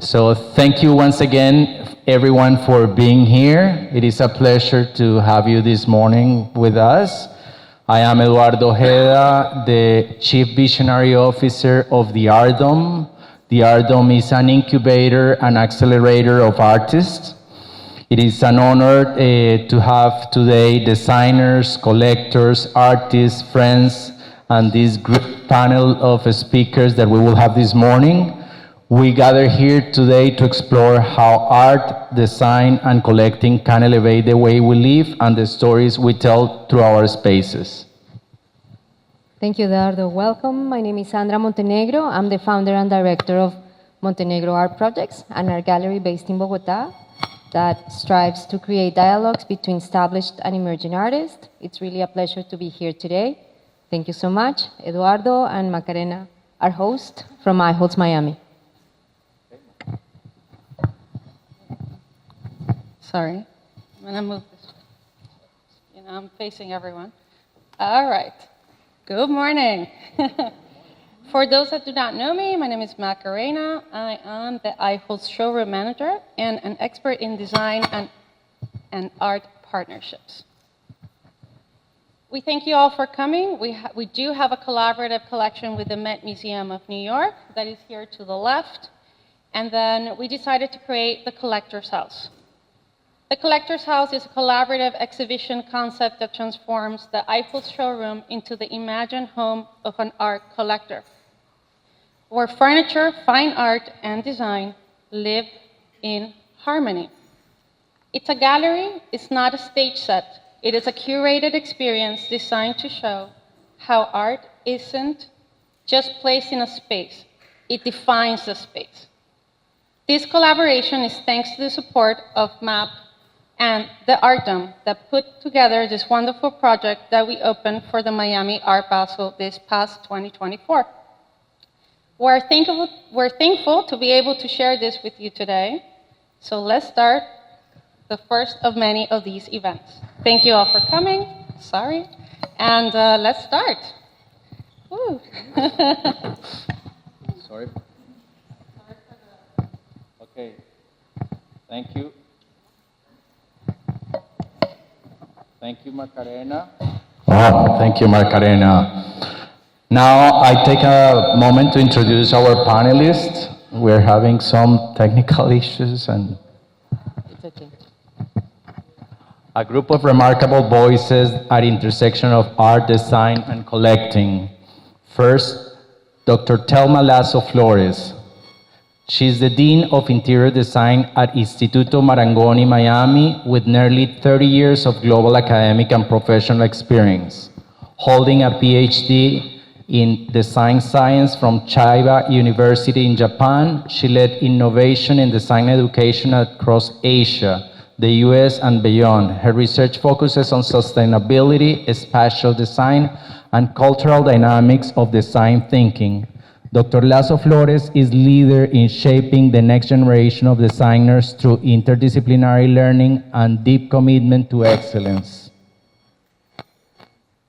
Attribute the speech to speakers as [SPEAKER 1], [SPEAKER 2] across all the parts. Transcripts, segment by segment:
[SPEAKER 1] So thank you once again, everyone, for being here. It is a pleasure to have you this morning with us. I am Eduardo Ojeda, the Chief Visionary Officer of the ARDOM. The ARDOM is an incubator and accelerator of artists. It is an honor to have today designers, collectors, artists, friends, and this great panel of speakers that we will have this morning. We gather here today to explore how art, design, and collecting can elevate the way we live and the stories we tell through our spaces.
[SPEAKER 2] Thank you, Eduardo. Welcome. My name is Sandra Montenegro. I'm the founder and director of Montenegro Art Projects, an art gallery based in Bogota that strives to create dialogues between established and emerging artists. It's really a pleasure to be here today. Thank you so much, Eduardo and Macarena, our host from Eichholtz Miami.
[SPEAKER 3] Sorry, I'm gonna move this. I'm facing everyone. All right, good morning. For those that do not know me, my name is Macarena. I am the Eichholtz Showroom manager and an expert in design and art partnerships. We thank you all for coming. We do have a collaborative collection with the Met Museum of New York that is here to the left. And then we decided to create the Collector's House. The Collector's House is a collaborative exhibition concept that transforms the Eichholtz showroom into the imagined home of an art collector, where furniture, fine art, and design live in harmony. It's a gallery, it's not a stage set. It is a curated experience designed to show how art isn't just placed in a space, it defines the space. This collaboration is thanks to the support of MAP and the ARDOM that put together this wonderful project that we opened for the Miami Art Basel this past 2024. We're thankful to be able to share this with you today. So let's start the first of many of these events. Thank you all for coming, sorry, and let's start. Woo.
[SPEAKER 1] Sorry. Okay, thank you. Thank you, Macarena. Oh, thank you, Macarena. Now I take a moment to introduce our panelists. We're having some technical issues and
[SPEAKER 2] It's okay.
[SPEAKER 1] a group of remarkable voices at intersection of art, design, and collecting. First, Dr. Thelma Lazo-Flores. She's the Dean of Interior Design at Instituto Marangoni, Miami, with nearly 30 years of global academic and professional experience. Holding a PhD in design science from Chiba University in Japan, she led innovation in design education across Asia, the US, and beyond. Her research focuses on sustainability, spatial design, and cultural dynamics of design thinking. Dr. Lazo-Flores is leader in shaping the next generation of designers through interdisciplinary learning and deep commitment to excellence.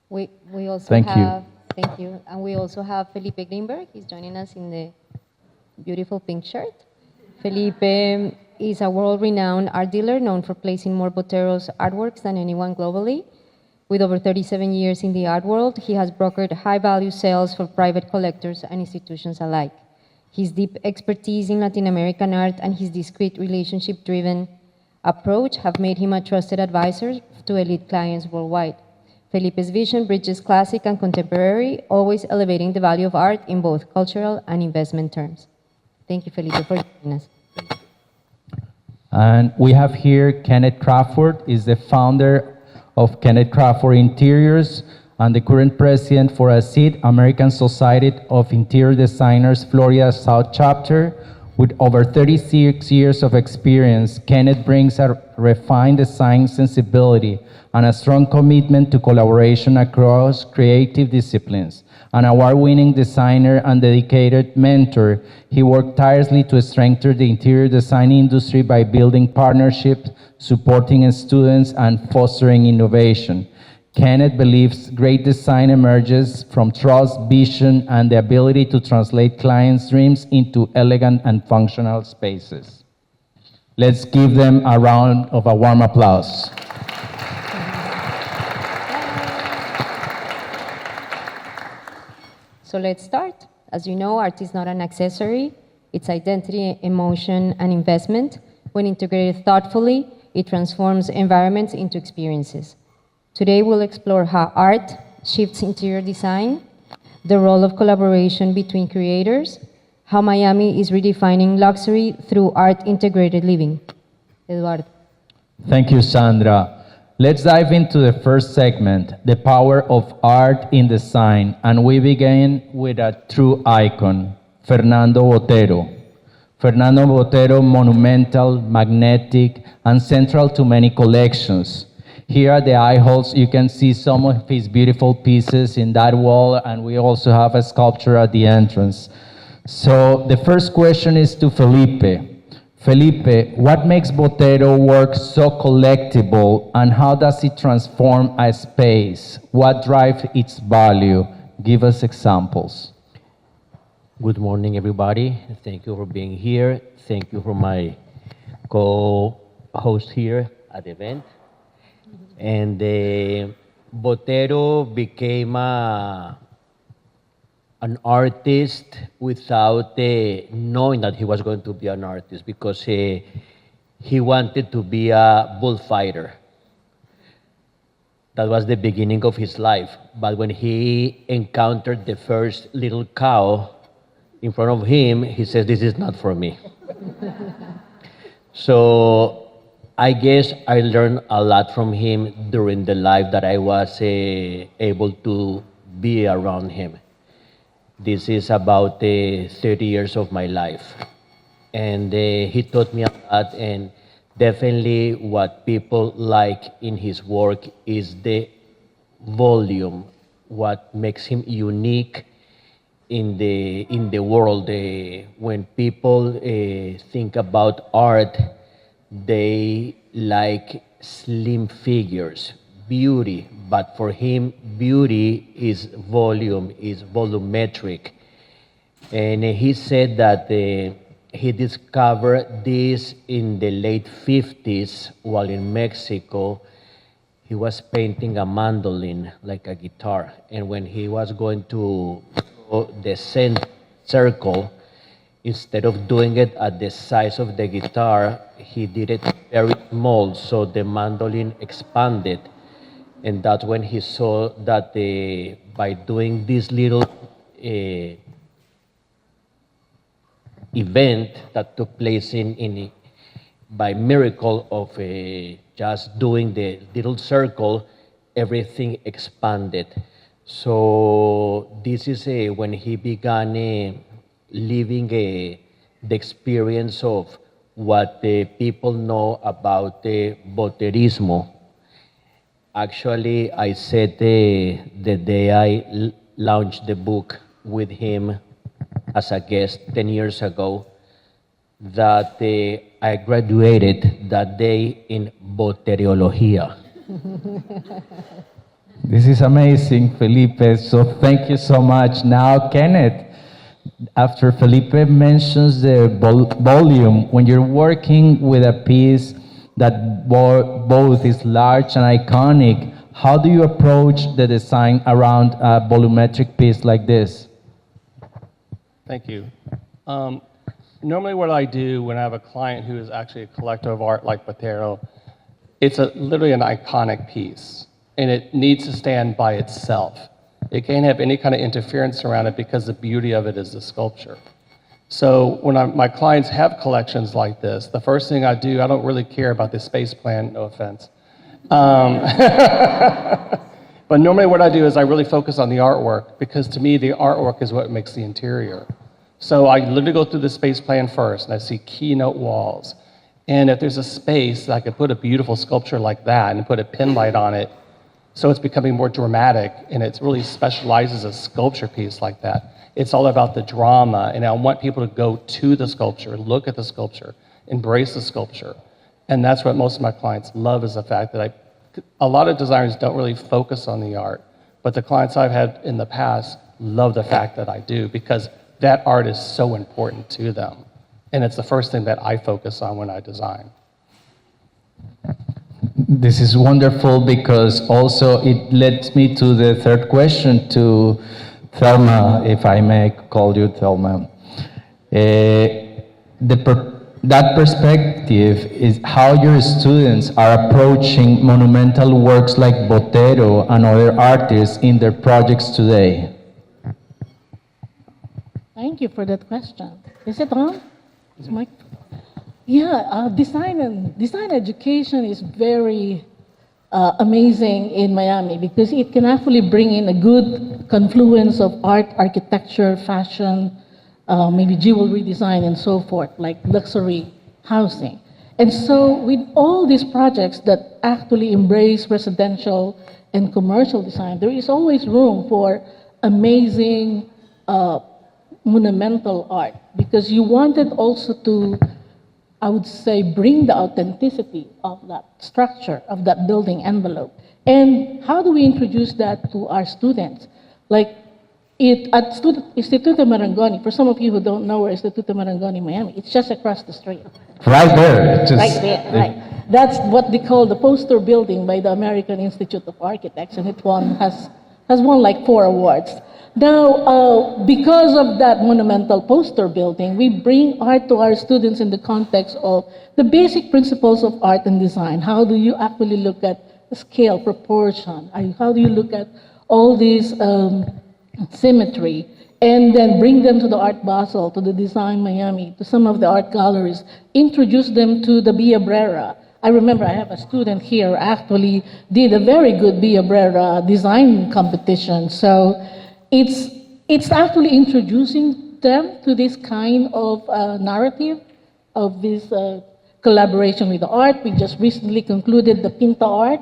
[SPEAKER 2] We also
[SPEAKER 1] Thank you.
[SPEAKER 2] Thank you. And we also have Felipe Grimberg. He's joining us in the beautiful pink shirt. Felipe is a world-renowned art dealer known for placing more Botero's artworks than anyone globally. With over 37 years in the art world, he has brokered high-value sales for private collectors and institutions alike. His deep expertise in Latin American art and his discreet relationship-driven approach have made him a trusted advisor to elite clients worldwide. Felipe's vision bridges classic and contemporary, always elevating the value of art in both cultural and investment terms. Thank you, Felipe, for joining us.
[SPEAKER 1] And we have here Kenneth Crawford, is the founder of Kenneth Crawford Interiors and the current president for ASID, American Society of Interior Designers, Florida South Chapter. With over 36 years of experience, Kenneth brings a refined design sensibility and a strong commitment to collaboration across creative disciplines. An award-winning designer and dedicated mentor, he worked tirelessly to strengthen the interior design industry by building partnerships, supporting students, and fostering innovation. Kenneth believes great design emerges from trust, vision, and the ability to translate clients' dreams into elegant and functional spaces. Let's give them a round of a warm applause.
[SPEAKER 2] So let's start. As you know, art is not an accessory. It's identity, emotion, and investment. When integrated thoughtfully, it transforms environments into experiences. Today, we'll explore how art shifts interior design, the role of collaboration between creators, how Miami is redefining luxury through art-integrated living. Eduardo.
[SPEAKER 1] Thank you, Sandra. Let's dive into the first segment, the power of art in design, and we begin with a true icon, Fernando Botero. Fernando Botero, monumental, magnetic, and central to many collections. Here at the Eichholtz, you can see some of his beautiful pieces in that wall, and we also have a sculpture at the entrance. So the first question is to Felipe. Felipe, what makes Botero work so collectible, and how does it transform a space? What drives its value? Give us examples.
[SPEAKER 4] Good morning, everybody. Thank you for being here. Thank you for my co-host here at the event. And Botero became an artist without knowing that he was going to be an artist, because he wanted to be a bullfighter. That was the beginning of his life. But when he encountered the first little cow in front of him, he says, "This is not for me." So I guess I learned a lot from him during the life that I was able to be around him. This is about 30 years of my life. And he taught me a lot, and definitely what people like in his work is the volume, what makes him unique in the world. When people think about art, they like slim figures, beauty, but for him, beauty is volume, is volumetric. And he said that he discovered this in the late 50s while in Mexico. He was painting a mandolin, like a guitar. And when he was going to the center circle, instead of doing it at the size of the guitar, he did it very small, so the mandolin expanded. And that's when he saw that by doing this little event that took place by miracle of just doing the little circle, everything expanded. So this is when he began living the experience of what the people know about Boterismo. Actually, I said the day I launched the book with him as a guest 10 years ago, that I graduated that day in Boteriología.
[SPEAKER 1] This is amazing, Felipe. So thank you so much. Now, Kenneth, after Felipe mentions the volume, when you're working with a piece that both is large and iconic, how do you approach the design around a volumetric piece like this?
[SPEAKER 5] Thank you. Normally what I do when I have a client who is actually a collector of art like Botero, it's literally an iconic piece, and it needs to stand by itself. It can't have any kind of interference around it because the beauty of it is the sculpture. So when my clients have collections like this, the first thing I do, I don't really care about the space plan, no offense. But normally what I do is I really focus on the artwork, because to me, the artwork is what makes the interior. So I literally go through the space plan first, and I see keynote walls. And if there's a space, I could put a beautiful sculpture like that and put a pin light on it, so it's becoming more dramatic, and it really specializes a sculpture piece like that. It's all about the drama, and I want people to go to the sculpture, look at the sculpture, embrace the sculpture. And that's what most of my clients love, is the fact that I A lot of designers don't really focus on the art, but the clients I've had in the past love the fact that I do because that art is so important to them. And it's the first thing that I focus on when I design.
[SPEAKER 1] This is wonderful because also it leads me to the third question to Thelma, if I may call you Thelma. That perspective is how your students are approaching monumental works like Botero and other artists in their projects today.
[SPEAKER 6] Thank you for that question. Is it on? Is my... Yeah, design education is very amazing in Miami because it can actually bring in a good confluence of art, architecture, fashion, maybe jewelry design and so forth, like luxury housing. And so with all these projects that actually embrace residential and commercial design, there is always room for amazing monumental art because you wanted also to, I would say, bring the authenticity of that structure, of that building envelope. And how do we introduce that to our students? Like at Istituto Marangoni, for some of you who don't know where Istituto Marangoni, Miami, it's just across the street.
[SPEAKER 1] Right there.
[SPEAKER 6] Right there, right. That's what they call the poster building by the American Institute of Architects, and it has won like 4 awards. Now, because of that monumental poster building, we bring art to our students in the context of the basic principles of art and design. How do you actually look at scale, proportion? How do you look at all these symmetry? And then bring them to the Art Basel, to the Design Miami, to some of the art galleries, introduce them to the Via Brera. I remember I have a student here actually did a very good Via Brera design competition. So it's actually introducing them to this kind of narrative of this collaboration with the art. We just recently concluded the Pinta Art,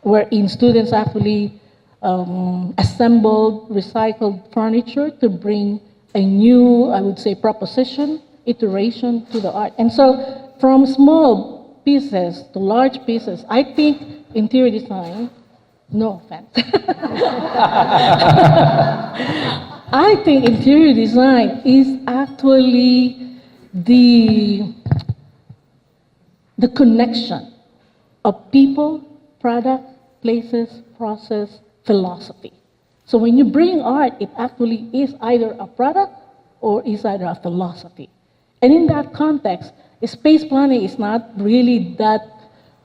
[SPEAKER 6] wherein students actually assembled recycled furniture to bring a new, I would say, proposition, iteration to the art. And so from small pieces to large pieces, I think interior design, no offense. I think interior design is actually the connection of people, product, places, process, philosophy. So when you bring art, it actually is either a product or is either a philosophy. And in that context, space planning is not really that,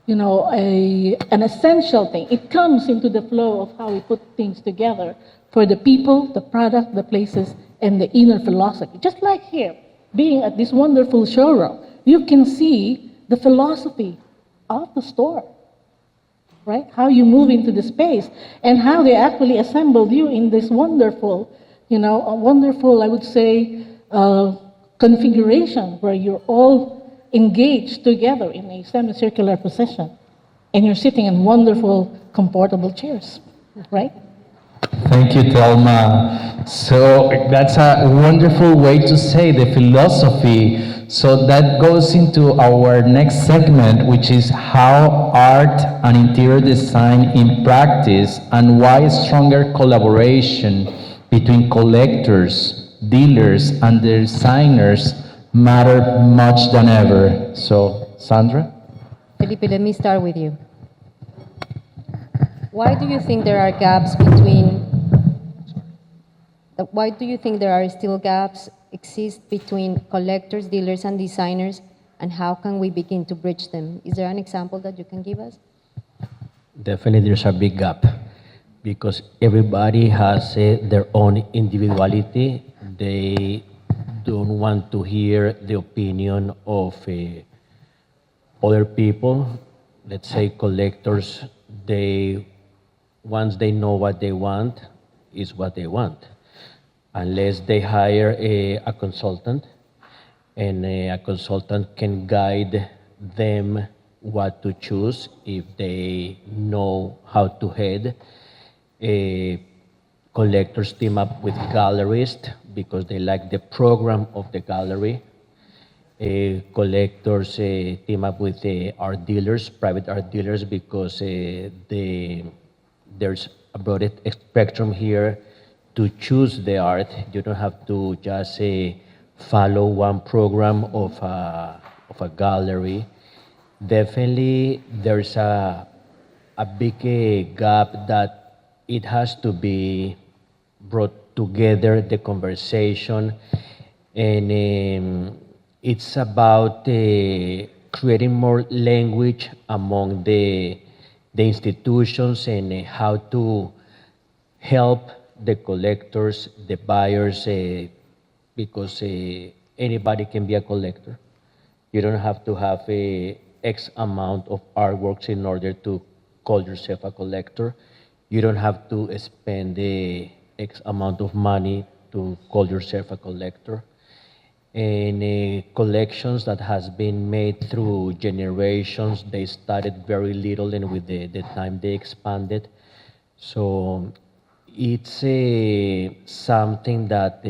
[SPEAKER 6] an essential thing. It comes into the flow of how we put things together for the people, the product, the places, and the inner philosophy. Just like here, being at this wonderful showroom, you can see the philosophy of the store. Right? How you move into the space and how they actually assembled you in this wonderful, I would say, configuration where you're all engaged together in a semicircular position and you're sitting in wonderful, comfortable chairs, right?
[SPEAKER 1] Thank you, Thelma. So that's a wonderful way to say the philosophy. So that goes into our next segment, which is how art and interior design in practice and why stronger collaboration between collectors, dealers, and designers matter much than ever. So, Sandra?
[SPEAKER 2] Felipe, let me start with you. Why do you think there are gaps between, why do you think there are still gaps exist between collectors, dealers, and designers, and how can we begin to bridge them? Is there an example that you can give us?
[SPEAKER 4] Definitely there's a big gap because everybody has their own individuality. They don't want to hear the opinion of other people. Let's say collectors, once they know what they want, is what they want. Unless they hire a consultant, and a consultant can guide them what to choose if they know how to head. Collectors team up with gallerists because they like the program of the gallery. collectors team up with art dealers, private art dealers, because there's a broad spectrum here to choose the art. You don't have to just follow one program of a gallery. Definitely, there's a big gap that it has to be brought together, the conversation, and it's about creating more language among the institutions and how to help the collectors, the buyers, because anybody can be a collector. You don't have to have a X amount of artworks in order to call yourself a collector. You don't have to spend the X amount of money to call yourself a collector. And collections that has been made through generations, they started very little, and with the time they expanded. So it's something that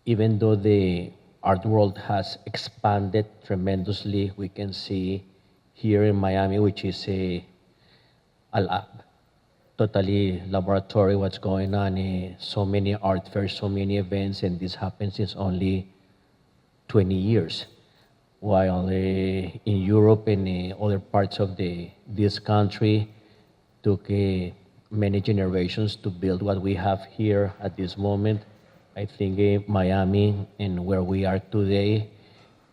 [SPEAKER 4] even though the art world has expanded tremendously, we can see here in Miami, which is a lab, totally laboratory, what's going on, so many art fairs, so many events, and this happens since only 20 years. While in Europe and other parts of this country took many generations to build what we have here at this moment. I think Miami and where we are today,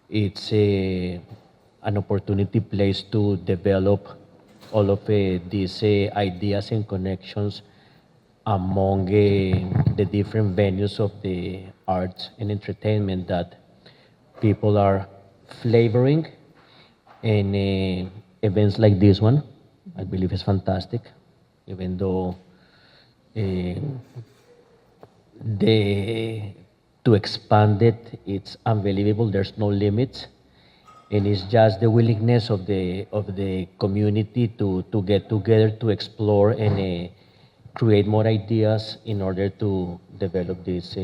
[SPEAKER 4] it's an opportunity place to develop all of these ideas and connections among the different venues of the arts and entertainment that people are flavoring. And events like this one, I believe is fantastic, even though to expand it, it's unbelievable. There's no limits, and it's just the willingness of the community to get together, to explore, and create more ideas in order to develop this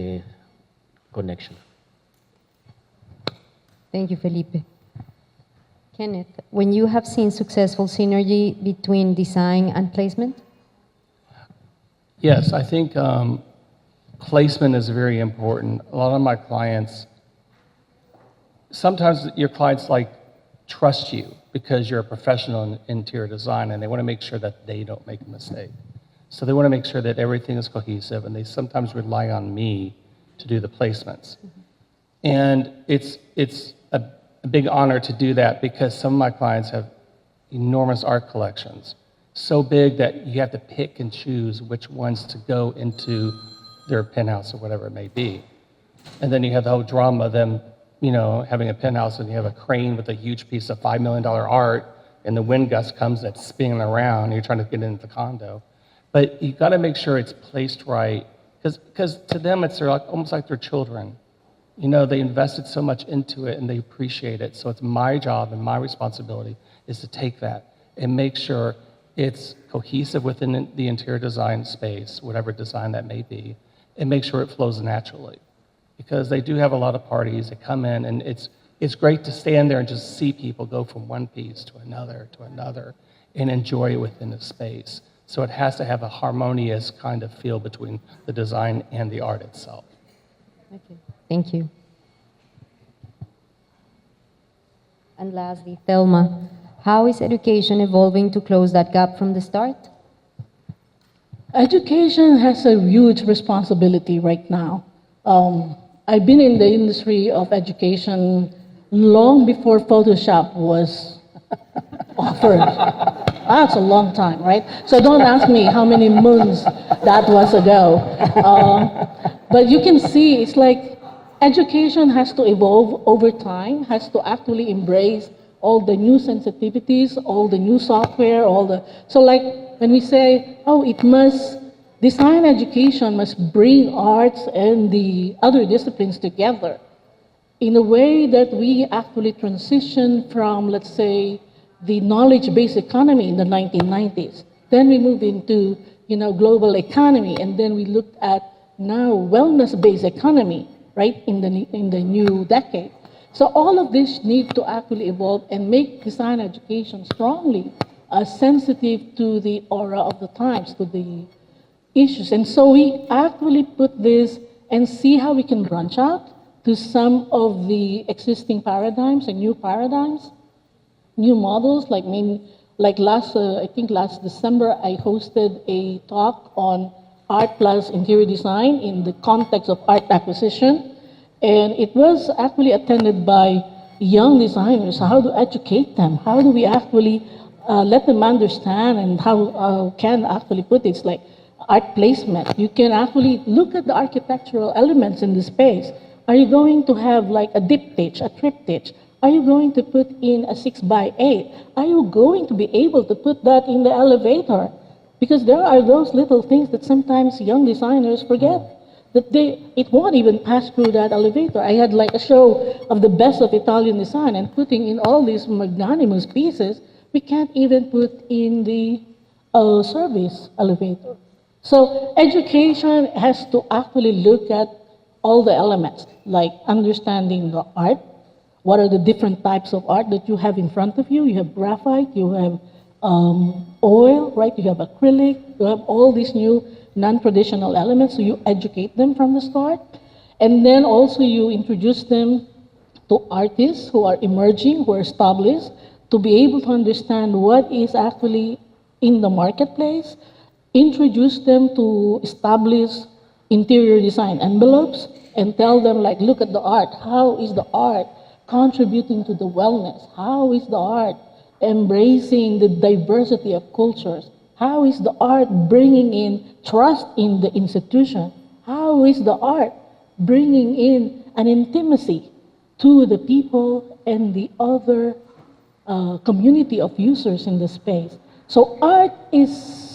[SPEAKER 4] connection.
[SPEAKER 2] Thank you, Felipe. Kenneth, when you have seen successful synergy between design and placement?
[SPEAKER 5] Yes, I think placement is very important. A lot of my clients, sometimes your clients trust you because you're a professional in interior design, and they want to make sure that they don't make a mistake. So they want to make sure that everything is cohesive, and they sometimes rely on me to do the placements. And it's a big honor to do that because some of my clients have enormous art collections, so big that you have to pick and choose which ones to go into their penthouse or whatever it may be. And then you have the whole drama of them, having a penthouse, and you have a crane with a huge piece of $5 million art, and the wind gust comes that's spinning around, and you're trying to get into the condo. But you got to make sure it's placed right, because to them it's almost like their children. They invested so much into it and they appreciate it. So it's my job and my responsibility is to take that and make sure it's cohesive within the interior design space, whatever design that may be, and make sure it flows naturally. Because they do have a lot of parties that come in, and it's great to stand there and just see people go from one piece to another and enjoy it within the space. So it has to have a harmonious kind of feel between the design and the art itself.
[SPEAKER 2] Okay, thank you. And lastly, Thelma, how is education evolving to close that gap from the start?
[SPEAKER 6] Education has a huge responsibility right now. I've been in the industry of education long before Photoshop was offered. That's a long time, right? So don't ask me how many moons that was ago. But you can see it's like education has to evolve over time, has to actually embrace all the new sensitivities, all the new software, so like when we say, design education must bring arts and the other disciplines together in a way that we actually transition from, let's say, the knowledge-based economy in the 1990s. Then we moved into, global economy, and then we looked at now wellness-based economy, right, in the new decade. So all of this need to actually evolve and make design education strongly sensitive to the aura of the times, to the issues. And so we actually put this and see how we can branch out to some of the existing paradigms and new paradigms, new models. I think last December, I hosted a talk on art plus interior design in the context of art acquisition. And it was actually attended by young designers. How to educate them? How do we actually let them understand, and how can actually put it? It's like art placement. You can actually look at the architectural elements in the space. Are you going to have like a diptych, a triptych? Are you going to put in a 6x8? Are you going to be able to put that in the elevator? Because there are those little things that sometimes young designers forget, that it won't even pass through that elevator. I had like a show of the best of Italian design, and putting in all these magnanimous pieces, we can't even put in the service elevator. So education has to actually look at all the elements, like understanding the art. What are the different types of art that you have in front of you? You have graphite, you have oil, right? You have acrylic, you have all these new non-traditional elements, so you educate them from the start. And then also you introduce them to artists who are emerging, who are established, to be able to understand what is actually in the marketplace, introduce them to established interior design envelopes, and tell them, like, look at the art. How is the art contributing to the wellness? How is the art embracing the diversity of cultures? How is the art bringing in trust in the institution? How is the art bringing in an intimacy to the people and the other community of users in the space? So art is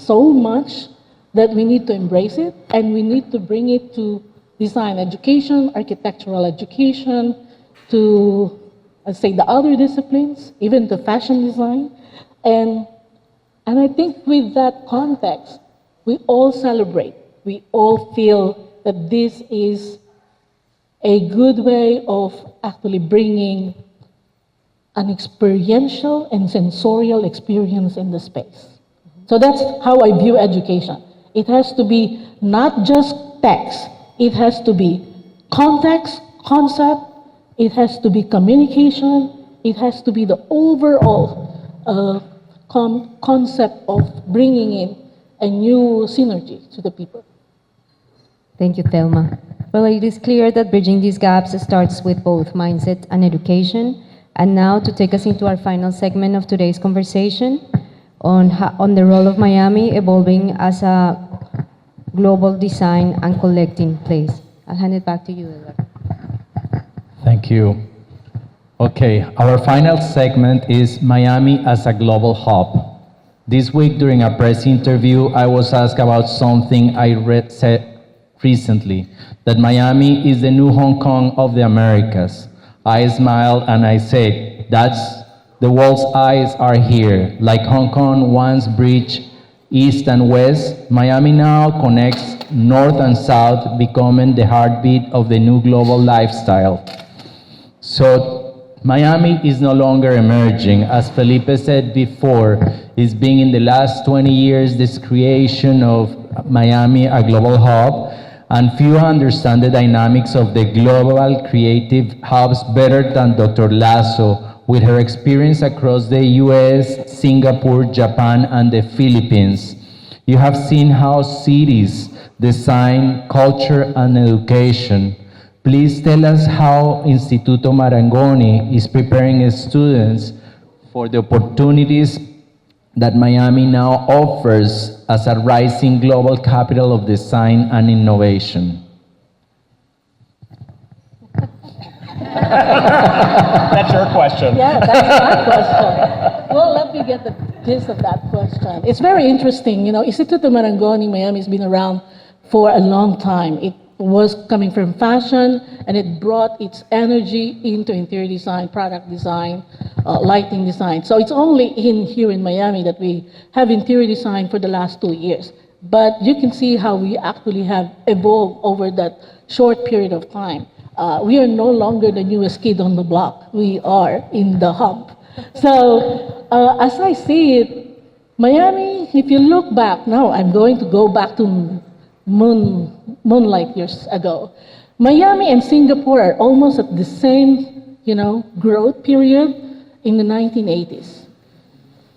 [SPEAKER 6] so much that we need to embrace it, and we need to bring it to design education, architectural education, to, let's say, the other disciplines, even to fashion design. And I think with that context, we all celebrate. We all feel that this is a good way of actually bringing an experiential and sensorial experience in the space. So that's how I view education. It has to be not just text. It has to be context, concept. It has to be communication. It has to be the overall concept of bringing in a new synergy to the people.
[SPEAKER 2] Thank you, Thelma. Well, it is clear that bridging these gaps starts with both mindset and education. And now, to take us into our final segment of today's conversation on the role of Miami evolving as a global design and collecting place. I'll hand it back to you, Eduardo.
[SPEAKER 1] Thank you. Okay, our final segment is Miami as a global hub. This week during a press interview, I was asked about something I said recently, that Miami is the new Hong Kong of the Americas. I smiled and I said, that's the world's eyes are here. Like Hong Kong once bridged east and west, Miami now connects north and south, becoming the heartbeat of the new global lifestyle. So Miami is no longer emerging. As Felipe said before, it's been in the last 20 years this creation of Miami, a global hub, and few understand the dynamics of the global creative hubs better than Dr. Lazo, with her experience across the US, Singapore, Japan, and the Philippines. You have seen how cities, design, culture, and education. Please tell us how Istituto Marangoni is preparing students for the opportunities that Miami now offers as a rising global capital of design and innovation.
[SPEAKER 5] That's your question.
[SPEAKER 6] Yeah, that's my question. Well, let me get the gist of that question. It's very interesting. You know, Istituto Marangoni Miami has been around for a long time. It was coming from fashion, and it brought its energy into interior design, product design, lighting design. So it's only here in Miami that we have interior design for the last 2 years. But you can see how we actually have evolved over that short period of time. We are no longer the newest kid on the block. We are in the hub. So as I see it, Miami, if you look back, now I'm going to go back to moonlight years ago. Miami and Singapore are almost at the same, growth period in the 1980s.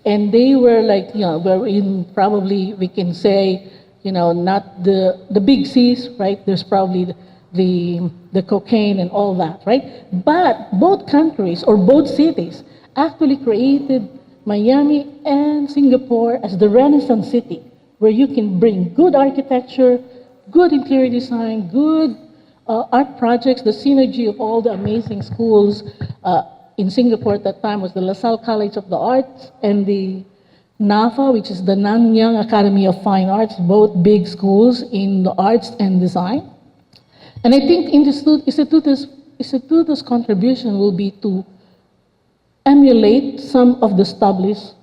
[SPEAKER 6] And they were like, we're in probably, we can say, not the big C's, right? There's probably the cocaine and all that, right? But both countries or both cities actually created Miami and Singapore as the Renaissance city, where you can bring good architecture, good interior design, good art projects, the synergy of all the amazing schools. In Singapore at that time was the LaSalle College of the Arts and the NAFA, which is the Nanyang Academy of Fine Arts, both big schools in the arts and design. And I think Instituto's contribution will be to emulate some of the established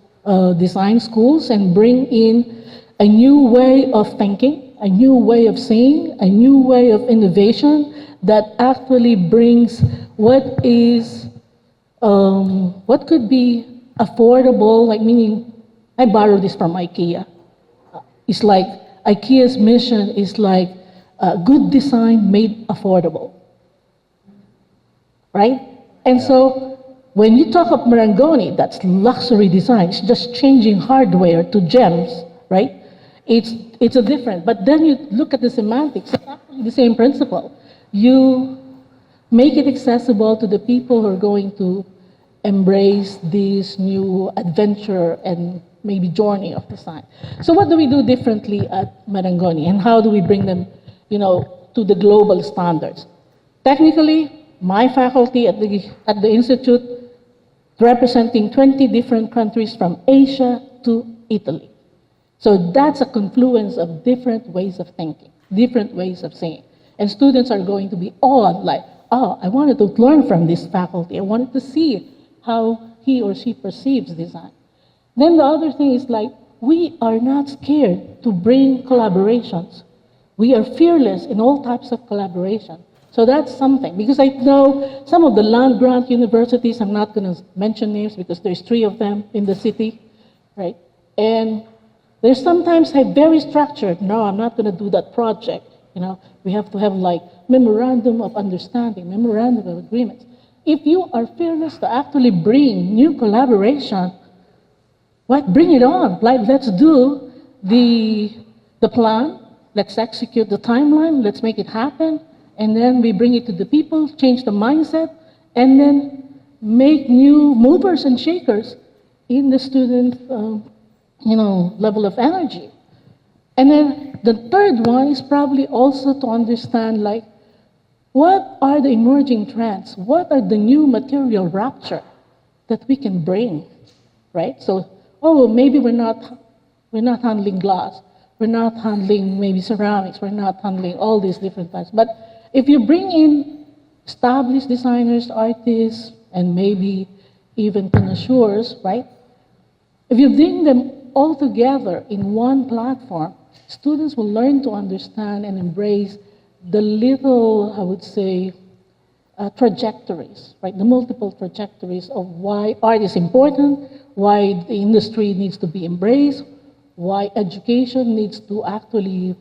[SPEAKER 6] design schools and bring in a new way of thinking, a new way of seeing, a new way of innovation that actually brings what could be affordable, like meaning, I borrowed this from IKEA. It's like IKEA's mission is like good design made affordable, right? And so when you talk of Marangoni, that's luxury design. It's just changing hardware to gems, right? It's a different. But then you look at the semantics. It's actually the same principle. You make it accessible to the people who are going to embrace this new adventure and maybe journey of design. So what do we do differently at Marangoni, and how do we bring them, to the global standards? Technically, my faculty at the Institute, representing 20 different countries from Asia to Italy. So that's a confluence of different ways of thinking, different ways of saying. And students are going to be awed, like, oh, I wanted to learn from this faculty. I wanted to see how he or she perceives design. Then the other thing is like, we are not scared to bring collaborations. We are fearless in all types of collaboration. So that's something, because I know some of the land grant universities, I'm not going to mention names because there's 3 of them in the city, right? And they sometimes have very structured, no, I'm not going to do that project. We have to have like memorandum of understanding, memorandum of agreements. If you are fearless to actually bring new collaboration, bring it on. Like, let's do the plan, let's execute the timeline, let's make it happen, and then we bring it to the people, change the mindset, and then make new movers and shakers in the student, level of energy. And then the third one is probably also to understand, like, what are the emerging trends? What are the new material rapture that we can bring, right? So, maybe we're not handling glass, we're not handling maybe ceramics, we're not handling all these different types. But if you bring in established designers, artists, and maybe even connoisseurs, right? If you bring them all together in one platform, students will learn to understand and embrace the little, I would say, trajectories, right? The multiple trajectories of why art is important, why the industry needs to be embraced, why education needs to actually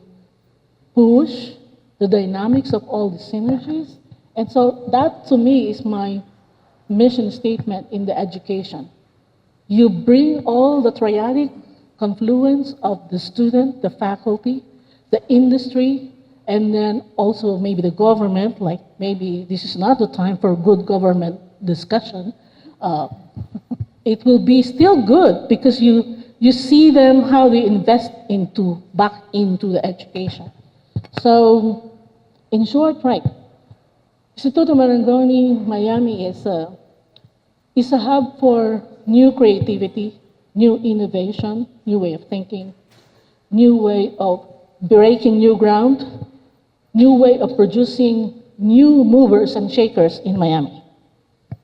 [SPEAKER 6] push the dynamics of all the synergies. And so that, to me, is my mission statement in the education. You bring all the triadic confluence of the student, the faculty, the industry, and then also maybe the government, like maybe this is not the time for good government discussion. It will be still good because you see them how they invest back into the education. So in short, right, Instituto Marangoni Miami is a hub for new creativity, new innovation, new way of thinking, new way of breaking new ground, new way of producing new movers and shakers in Miami.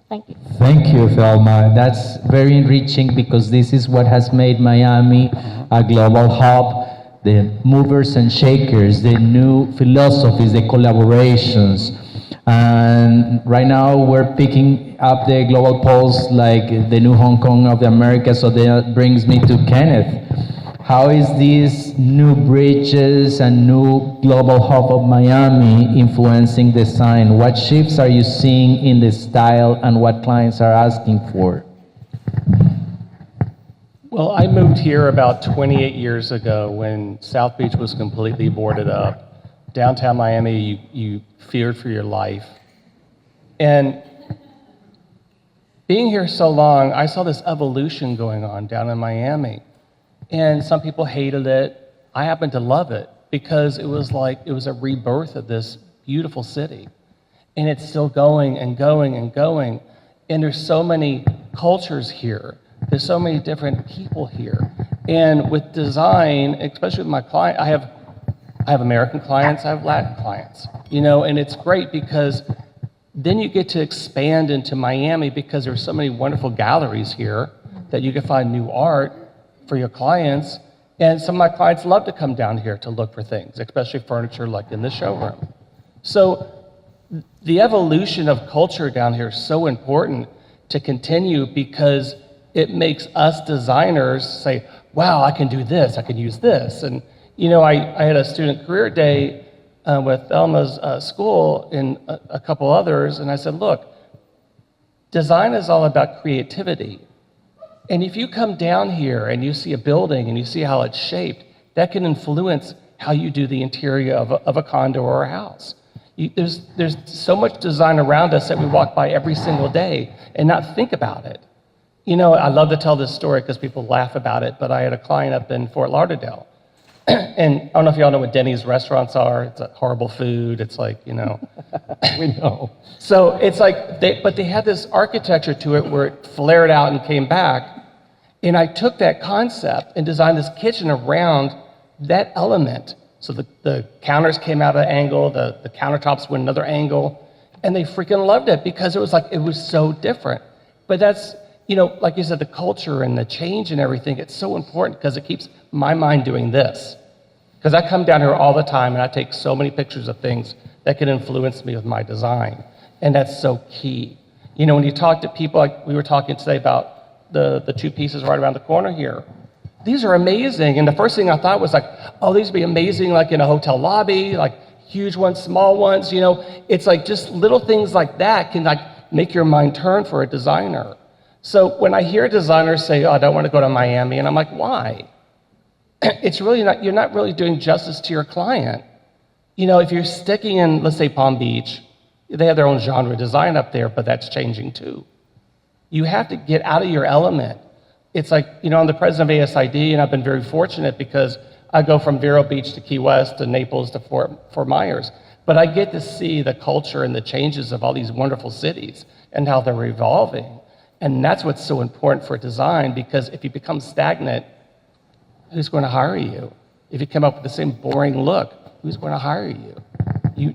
[SPEAKER 6] Thank you.
[SPEAKER 1] Thank you, Thelma. That's very enriching because this is what has made Miami a global hub. The movers and shakers, the new philosophies, the collaborations. And right now we're picking up the global pulse like the new Hong Kong of the Americas, so that brings me to Kenneth. How is these new bridges and new global hub of Miami influencing design? What shifts are you seeing in the style and what clients are asking for?
[SPEAKER 5] Well, I moved here about 28 years ago when South Beach was completely boarded up. Downtown Miami, you feared for your life. And being here so long, I saw this evolution going on down in Miami. And some people hated it. I happened to love it because it was a rebirth of this beautiful city. And it's still going and going and going. And there's so many cultures here. There's so many different people here. And with design, especially with my client, I have American clients, I have Latin clients, and it's great because then you get to expand into Miami because there's so many wonderful galleries here that you can find new art for your clients. And some of my clients love to come down here to look for things, especially furniture like in the showroom. So the evolution of culture down here is so important to continue because it makes us designers say, wow, I can do this, I can use this. And I had a student career day with Thelma's school and a couple others, and I said, look, design is all about creativity. And if you come down here and you see a building and you see how it's shaped, that can influence how you do the interior of a condo or a house. There's so much design around us that we walk by every single day and not think about it. I love to tell this story because people laugh about it, but I had a client up in Fort Lauderdale. And I don't know if y'all know what Denny's restaurants are. It's horrible food. It's like,
[SPEAKER 1] We know.
[SPEAKER 5] So it's like, but they had this architecture to it where it flared out and came back. And I took that concept and designed this kitchen around that element. So the counters came out at an angle, the countertops went another angle, and they freaking loved it because it was so different. But that's, like you said, the culture and the change and everything, it's so important because it keeps my mind doing this. Because I come down here all the time and I take so many pictures of things that can influence me with my design. And that's so key. When you talk to people, like we were talking today about the two pieces right around the corner here, these are amazing. And the first thing I thought was like, oh, these would be amazing like in a hotel lobby, like huge ones, small ones, It's like just little things like that can like make your mind turn for a designer. So when I hear designers say, oh, I don't want to go to Miami, and I'm like, why? It's really not, you're not really doing justice to your client. If you're sticking in, let's say Palm Beach, they have their own genre design up there, but that's changing too. You have to get out of your element. It's like, I'm the president of ASID, and I've been very fortunate because I go from Vero Beach to Key West to Naples to Fort Myers. But I get to see the culture and the changes of all these wonderful cities and how they're evolving. And that's what's so important for design, because if you become stagnant, who's going to hire you? If you come up with the same boring look, who's going to hire you?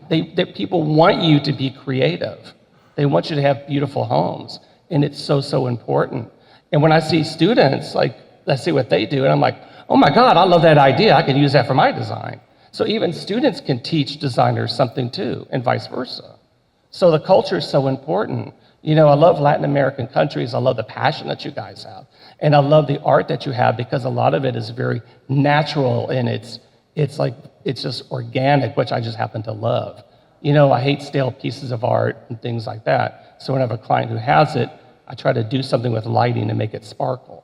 [SPEAKER 5] People want you to be creative. They want you to have beautiful homes. And it's so, so important. And when I see students, I see what they do, and I'm like, oh my God, I love that idea. I can use that for my design. So even students can teach designers something too, and vice versa. So the culture is so important. I love Latin American countries. I love the passion that you guys have. And I love the art that you have because a lot of it is very natural and it's just organic, which I just happen to love. I hate stale pieces of art and things like that. So when I have a client who has it, I try to do something with lighting to make it sparkle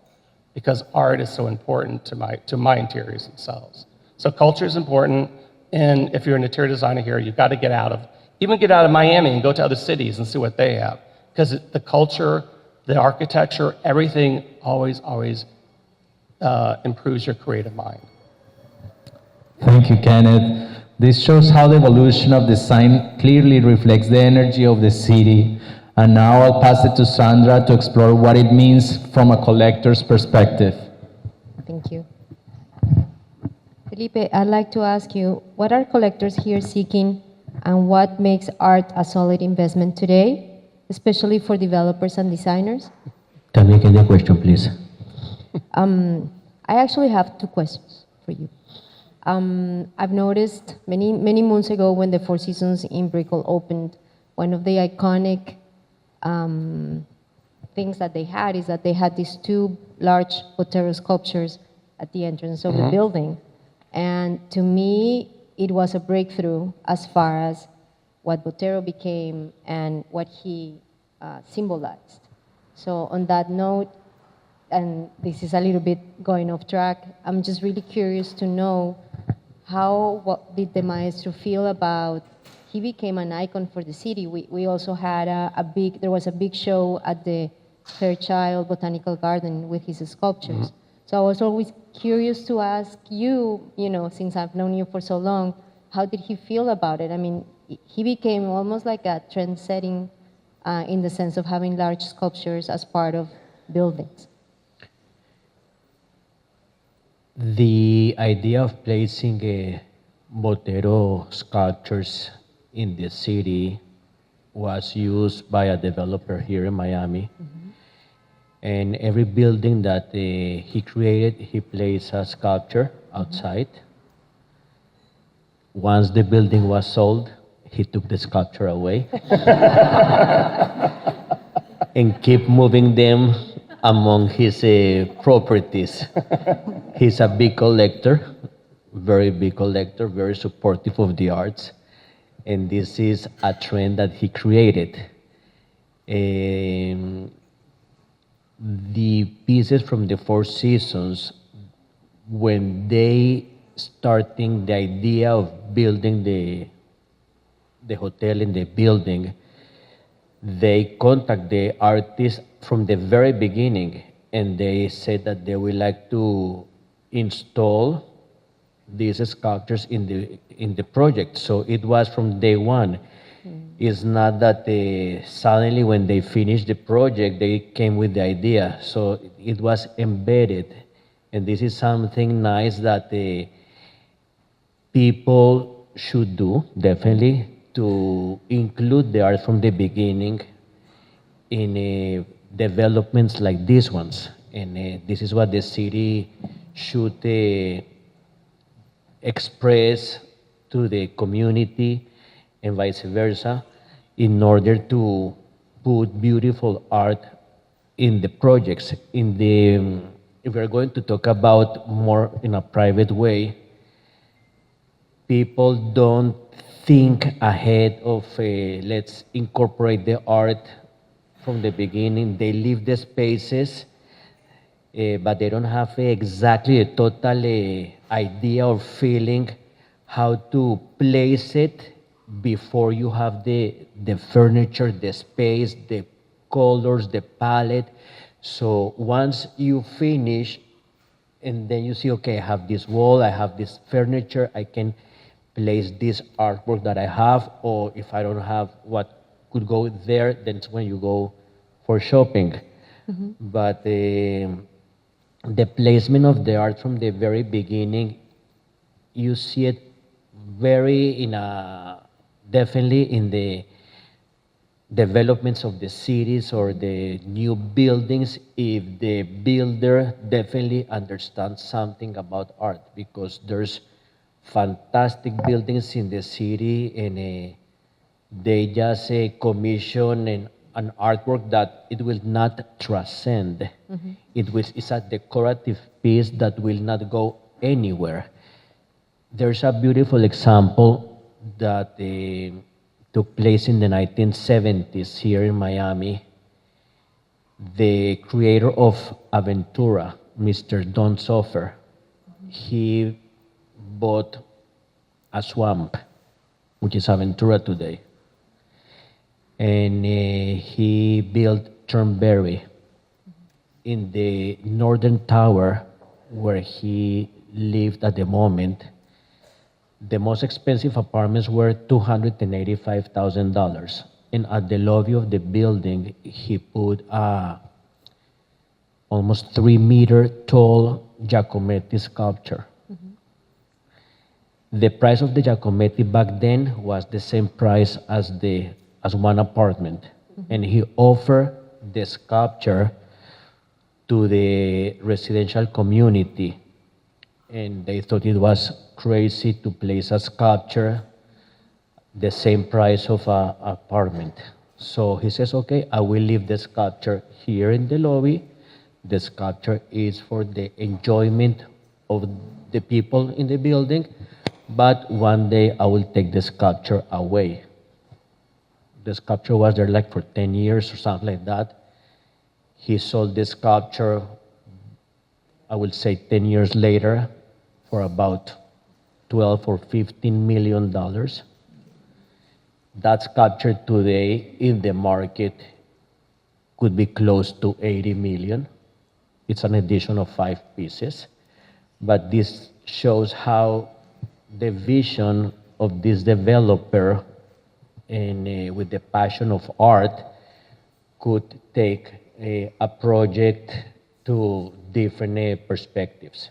[SPEAKER 5] because art is so important to my interiors themselves. So culture is important. And if you're an interior designer here, you've got to get out of Miami and go to other cities and see what they have. Because the culture, the architecture, everything always improves your creative mind.
[SPEAKER 1] Thank you, Kenneth. This shows how the evolution of design clearly reflects the energy of the city. And now I'll pass it to Sandra to explore what it means from a collector's perspective.
[SPEAKER 2] Thank you. Felipe, I'd like to ask you, what are collectors here seeking and what makes art a solid investment today, especially for developers and designers?
[SPEAKER 4] Can you get the question, please?
[SPEAKER 2] I actually have two questions for you. I've noticed many moons ago when the Four Seasons in Brickell opened, one of the iconic things that they had is that they had these two large Botero sculptures at the entrance of the building. And to me, it was a breakthrough as far as what Botero became and what he symbolized. So on that note, and this is a little bit going off track, I'm just really curious to know what did the maestro feel about, he became an icon for the city. We also had there was a big show at the Fairchild Botanical Garden with his sculptures. So I was always curious to ask you, since I've known you for so long, how did he feel about it? I mean, he became almost like a trend-setting in the sense of having large sculptures as part of buildings.
[SPEAKER 4] The idea of placing Botero sculptures in the city was used by a developer here in Miami. And every building that he created, he placed a sculpture outside. Once the building was sold, he took the sculpture away and keep moving them among his properties. He's a big collector, very big collector, very supportive of the arts. And this is a trend that he created. The pieces from the Four Seasons, when they starting the idea of building the hotel in the building, they contact the artist from the very beginning, and they said that they would like to install these sculptures in the project. So it was from day one. It's not that suddenly when they finished the project, they came with the idea. So it was embedded. And this is something nice that people should do, definitely, to include the art from the beginning in developments like these ones. And this is what the city should express to the community and vice versa, in order to put beautiful art in the projects. If we're going to talk about more in a private way, people don't think ahead of let's incorporate the art from the beginning. They leave the spaces, but they don't have exactly a total idea or feeling how to place it before you have the furniture, the space, the colors, the palette. So once you finish, and then you see, okay, I have this wall, I have this furniture, I can place this artwork that I have, or if I don't have what could go there, then it's when you go for shopping. But the placement of the art from the very beginning, you see it definitely in the developments of the cities or the new buildings, if the builder definitely understands something about art, because there's fantastic buildings in the city, and they just commission an artwork that it will not transcend. It's a decorative piece that will not go anywhere. There's a beautiful example that took place in the 1970s here in Miami. The creator of Aventura, Mr. Don Sofer, he bought a swamp, which is Aventura today. And he built Turnberry in the northern tower where he lived at the moment. The most expensive apartments were $285,000. And at the lobby of the building, he put a almost 3-meter tall Giacometti sculpture. The price of the Giacometti back then was the same price as one apartment. And he offered the sculpture to the residential community. And they thought it was crazy to place a sculpture the same price of an apartment. So he says, okay, I will leave the sculpture here in the lobby. The sculpture is for the enjoyment of the people in the building, but one day I will take the sculpture away. The sculpture was there like for 10 years or something like that. He sold the sculpture, I would say 10 years later, for about 12 or 15 million dollars. That sculpture today in the market could be close to 80 million. It's an edition of 5 pieces. But this shows how the vision of this developer and with the passion of art could take a project to different perspectives.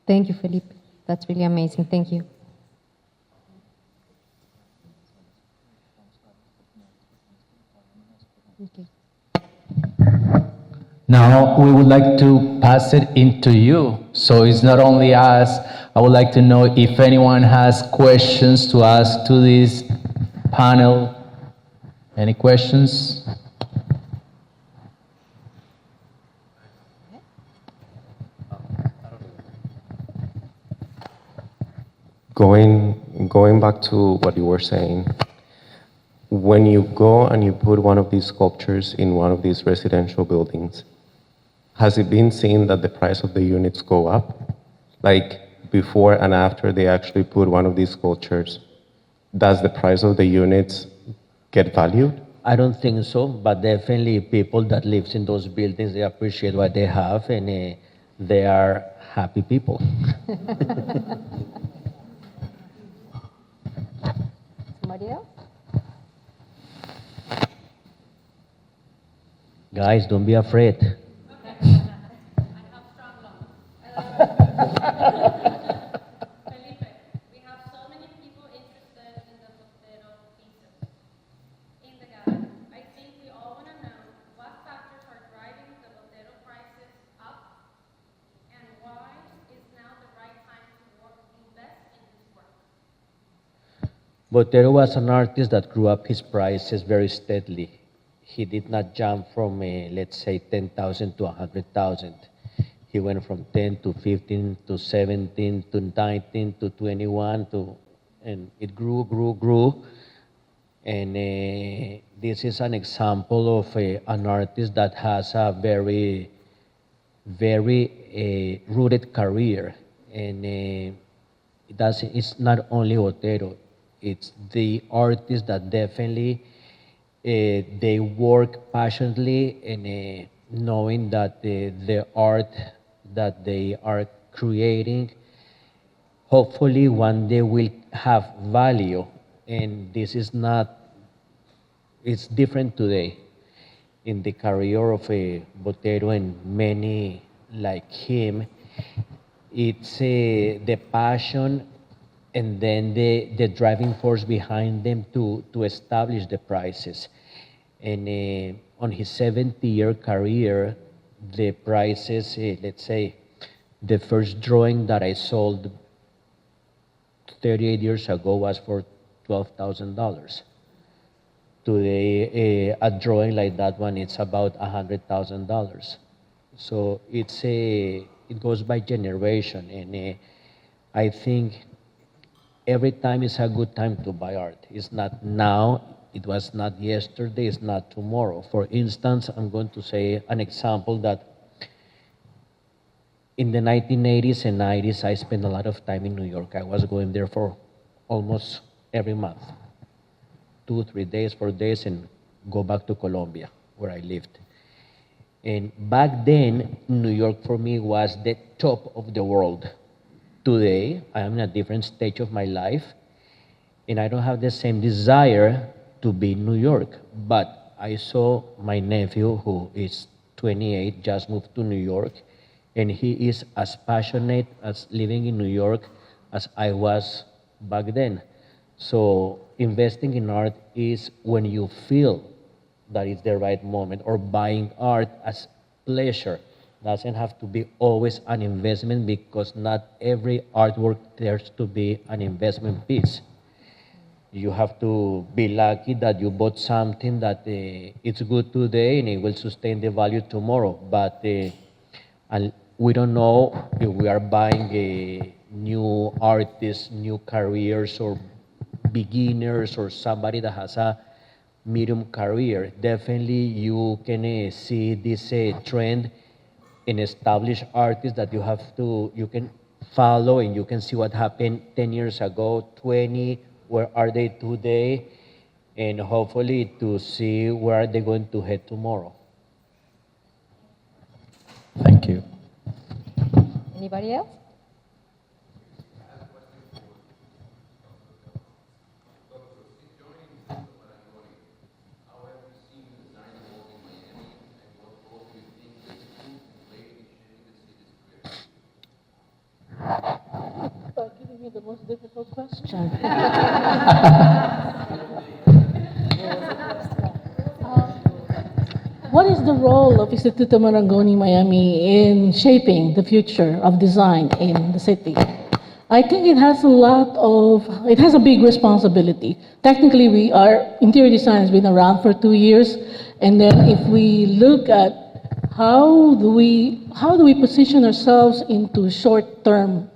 [SPEAKER 2] Thank you, Felipe. That's really amazing. Thank you. Okay.
[SPEAKER 1] Now we would like to pass it into you. So it's not only us. I would like to know if anyone has questions to ask to this panel. Any questions?
[SPEAKER 7] Going back to what you were saying, when you go and you put one of these sculptures in one of these residential buildings, has it been seen that the price of the units go up? Like before and after they actually put one of these sculptures, does the price of the units get valued?
[SPEAKER 4] I don't think so, but definitely people that lives in those buildings, they appreciate what they have, and they are happy people.
[SPEAKER 2] Somebody else?
[SPEAKER 4] Guys, don't be afraid.
[SPEAKER 3] Felipe, we have so many people interested in the Botero pieces in the gallery. I think we all want to know what factors are driving the Botero prices up and why is now the right time to invest in this work.
[SPEAKER 4] Botero was an artist that grew up his prices very steadily. He did not jump from, let's say, 10,000 to 100,000. He went from 10 to 15 to 17 to 19 to 21 and it grew. And this is an example of an artist that has a very rooted career. And it's not only Botero, it's the artists that definitely they work passionately and knowing that the art that they are creating hopefully one day will have value. And this is not, it's different today in the career of Botero and many like him. It's the passion and then the driving force behind them to establish the prices. And on his 70-year career, the prices, let's say, the first drawing that I sold 38 years ago was for $12,000. Today, a drawing like that one, it's about $100,000. So it goes by generation, and I think every time is a good time to buy art. It's not now, it was not yesterday, it's not tomorrow. For instance, I'm going to say an example that in the 1980s and 90s, I spent a lot of time in New York. I was going there for almost every month, 2, 3 days, 4 days, and go back to Colombia, where I lived. And back then, New York for me was the top of the world. Today, I am in a different stage of my life, and I don't have the same desire to be in New York. But I saw my nephew, who is 28, just moved to New York, and he is as passionate as living in New York as I was back then. So investing in art is when you feel that it's the right moment, or buying art as pleasure. Doesn't have to be always an investment, because not every artwork there's to be an investment piece. You have to be lucky that you bought something that it's good today and it will sustain the value tomorrow. But and we don't know if we are buying a new artist, new careers, or beginners, or somebody that has a medium career. Definitely you can see this trend in established artists that you can follow, and you can see what happened 10 years ago, 20, where are they today, and hopefully to see where are they going to head tomorrow.
[SPEAKER 1] Thank you.
[SPEAKER 2] Anybody else?
[SPEAKER 6] Giving me the most difficult question. What is the role of Instituto Marangoni Miami in shaping the future of design in the city? I think it has a big responsibility. Technically, interior design has been around for 2 years, and then if we look at how do we position ourselves into short-term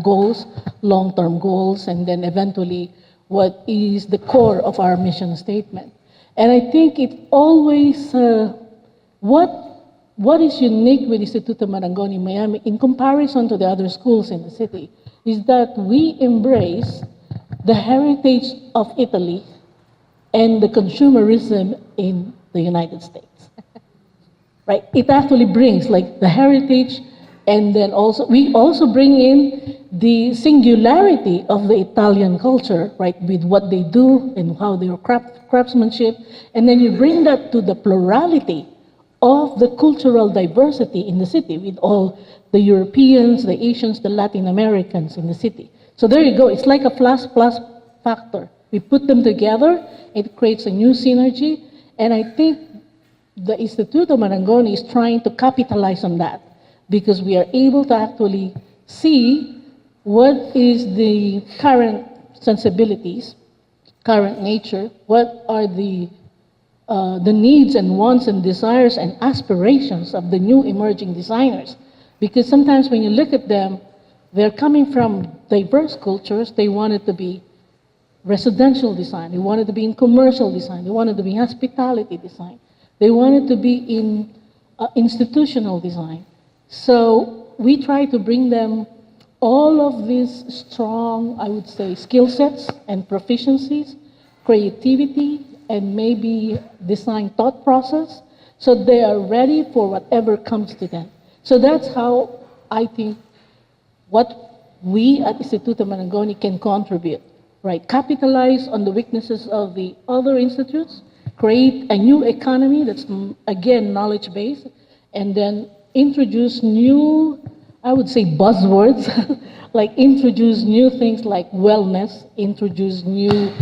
[SPEAKER 6] goals, long-term goals, and then eventually what is the core of our mission statement. And I think it always, what is unique with Instituto Marangoni Miami in comparison to the other schools in the city is that we embrace the heritage of Italy and the consumerism in the United States. Right? It actually brings like the heritage, and then we also bring in the singularity of the Italian culture, right, with what they do and how their craftsmanship, and then you bring that to the plurality of the cultural diversity in the city with all the Europeans, the Asians, the Latin Americans in the city. So there you go. It's like a plus factor. We put them together, it creates a new synergy, and I think the Istituto Marangoni is trying to capitalize on that because we are able to actually see what is the current sensibilities, current nature, what are the needs and wants and desires and aspirations of the new emerging designers. Because sometimes when you look at them, they're coming from diverse cultures. They wanted to be residential design. They wanted to be in commercial design. They wanted to be hospitality design. They wanted to be in institutional design. So we try to bring them all of these strong, I would say, skill sets and proficiencies, creativity, and maybe design thought process, so they are ready for whatever comes to them. So that's how I think what we at Istituto Marangoni can contribute, right? Capitalize on the weaknesses of the other institutes, create a new economy that's, again, knowledge-based, and then introduce new, I would say, buzzwords, like introduce new things like wellness, introduce new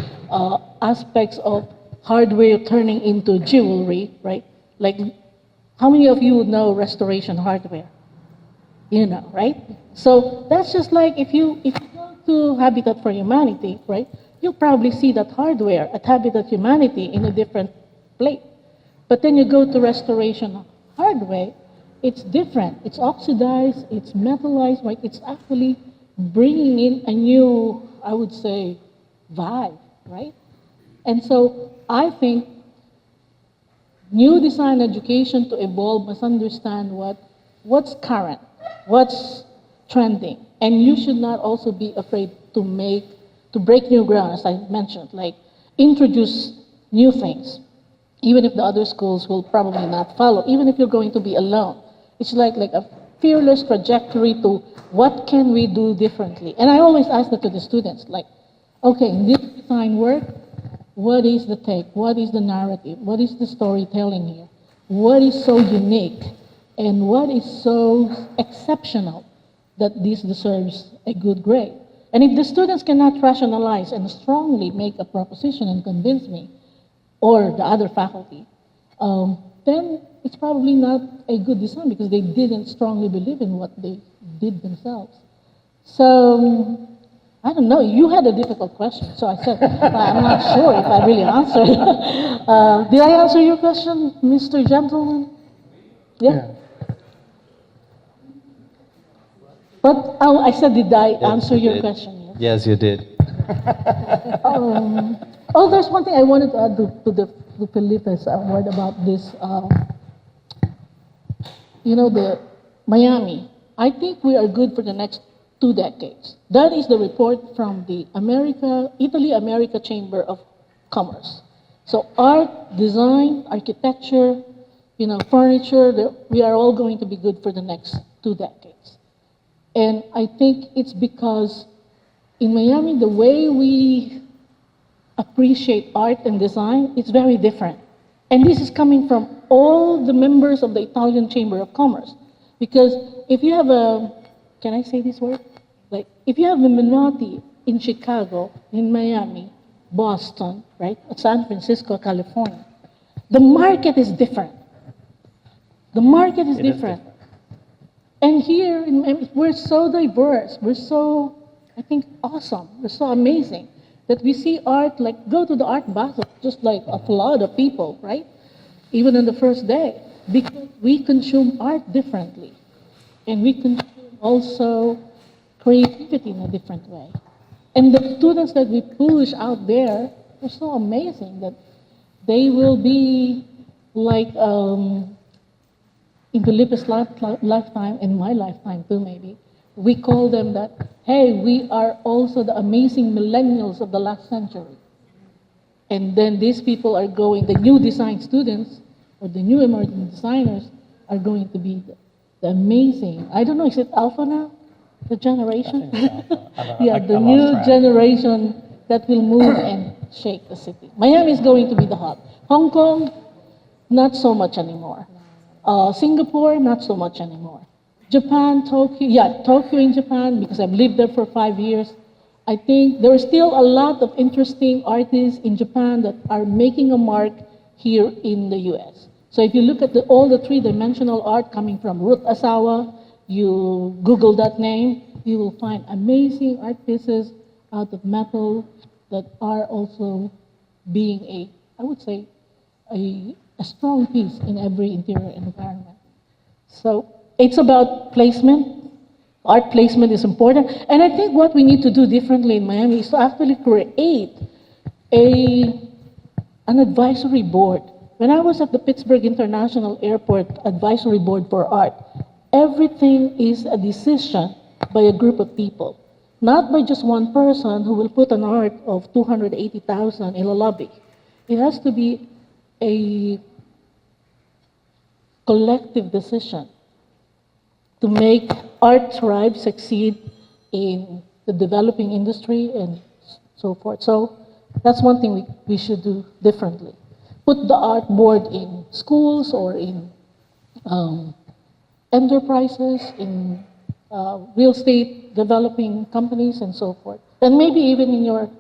[SPEAKER 6] aspects of hardware turning into jewelry, right? Like, how many of you know restoration hardware? You know, right? So that's just like if you go to Habitat for Humanity, right? You'll probably see that hardware at Habitat Humanity in a different plate. But then you go to restoration hardware, it's different. It's oxidized, it's metallized, right? It's actually bringing in a new, I would say, vibe, right? And so I think new design education to evolve must understand what's current, what's trending. And you should not also be afraid to break new ground, as I mentioned, like introduce new things, even if the other schools will probably not follow, even if you're going to be alone. It's like a fearless trajectory to what can we do differently. And I always ask that to the students, like, okay, in this design work, what is the take? What is the narrative? What is the storytelling here? What is so unique? And what is so exceptional that this deserves a good grade? And if the students cannot rationalize and strongly make a proposition and convince me, or the other faculty, then it's probably not a good design because they didn't strongly believe in what they did themselves. So, I don't know, you had a difficult question, so I said, I'm not sure if I really answered. Did I answer your question, Mr. Gentleman? Yeah. But I said, did I answer your question?
[SPEAKER 1] Yes, you did.
[SPEAKER 6] There's one thing I wanted to add to Felipe's word about this. The Miami. I think we are good for the next 2 decades. That is the report from the Italy-America Chamber of Commerce. So art, design, architecture, furniture, we are all going to be good for the next 2 decades. And I think it's because in Miami, the way we appreciate art and design is very different. And this is coming from all the members of the Italian Chamber of Commerce. Because if you have can I say this word? Like, if you have a Menotti in Chicago, in Miami, Boston, right, San Francisco, California, the market is different. The market is different. And here, in Miami, we're so diverse, we're so, I think, awesome, we're so amazing that we see art, like, go to the art basel, just like a flood of people, right? Even on the first day, because we consume art differently. And we consume also creativity in a different way. And the students that we push out there are so amazing that they will be like, in Felipe's lifetime, in my lifetime too maybe, we call them that, hey, we are also the amazing millennials of the last century. And then these people are going, the new design students, or the new emerging designers, are going to be the amazing, I don't know, is it Alpha now? The generation? Yeah, the new generation that will move and shake the city. Miami is going to be the hub. Hong Kong, not so much anymore. Singapore, not so much anymore. Japan, Tokyo, Tokyo in Japan, because I've lived there for 5 years. I think there are still a lot of interesting artists in Japan that are making a mark here in the US. So if you look at all the three-dimensional art coming from Ruth Asawa, you Google that name, you will find amazing art pieces out of metal that are also being I would say, a strong piece in every interior environment. So it's about placement. Art placement is important. And I think what we need to do differently in Miami is to actually create an advisory board. When I was at the Pittsburgh International Airport Advisory Board for Art, everything is a decision by a group of people, not by just one person who will put an art of 280,000 in a lobby. It has to be a collective decision to make art thrive, succeed in the developing industry and so forth. So that's one thing we should do differently. Put the art board in schools or in enterprises, in real estate developing companies and so forth. And maybe even in your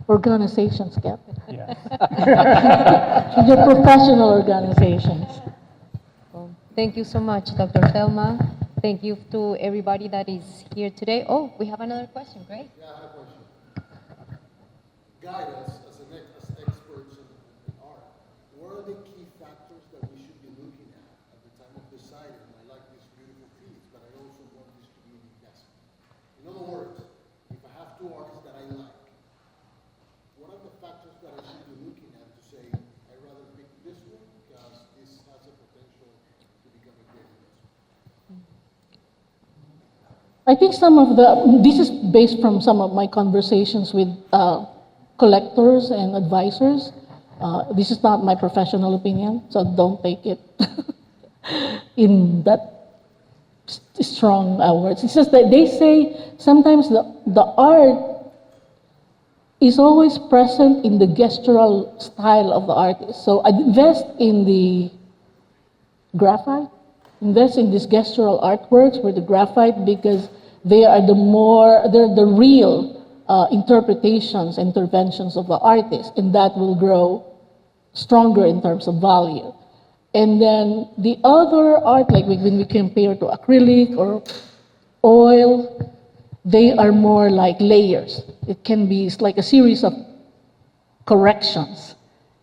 [SPEAKER 6] organizations, Captain.
[SPEAKER 5] Yes.
[SPEAKER 6] Your professional organizations.
[SPEAKER 2] Well, thank you so much, Dr. Thelma. Thank you to everybody that is here today. Oh, we have another question, great.
[SPEAKER 8] Yeah, I have a question. Guidance as experts in art, what are the key factors that we should be looking at the time of deciding? I like this beautiful piece, but I also want this to be an investment. In other words, if I have two artists that I like, what are the factors that I should be looking at to say, I'd rather pick this one because this has a potential to become a great investment?
[SPEAKER 6] I think this is based from some of my conversations with collectors and advisors. This is not my professional opinion, so don't take it in that strong words. It's just that they say sometimes the art is always present in the gestural style of the artist. So I invest in the graphite, invest in these gestural artworks with the graphite because they're the real interpretations, interventions of the artist, and that will grow stronger in terms of value. And then the other art, like when we compare to acrylic or oil, they are more like layers. It can be, it's like a series of corrections.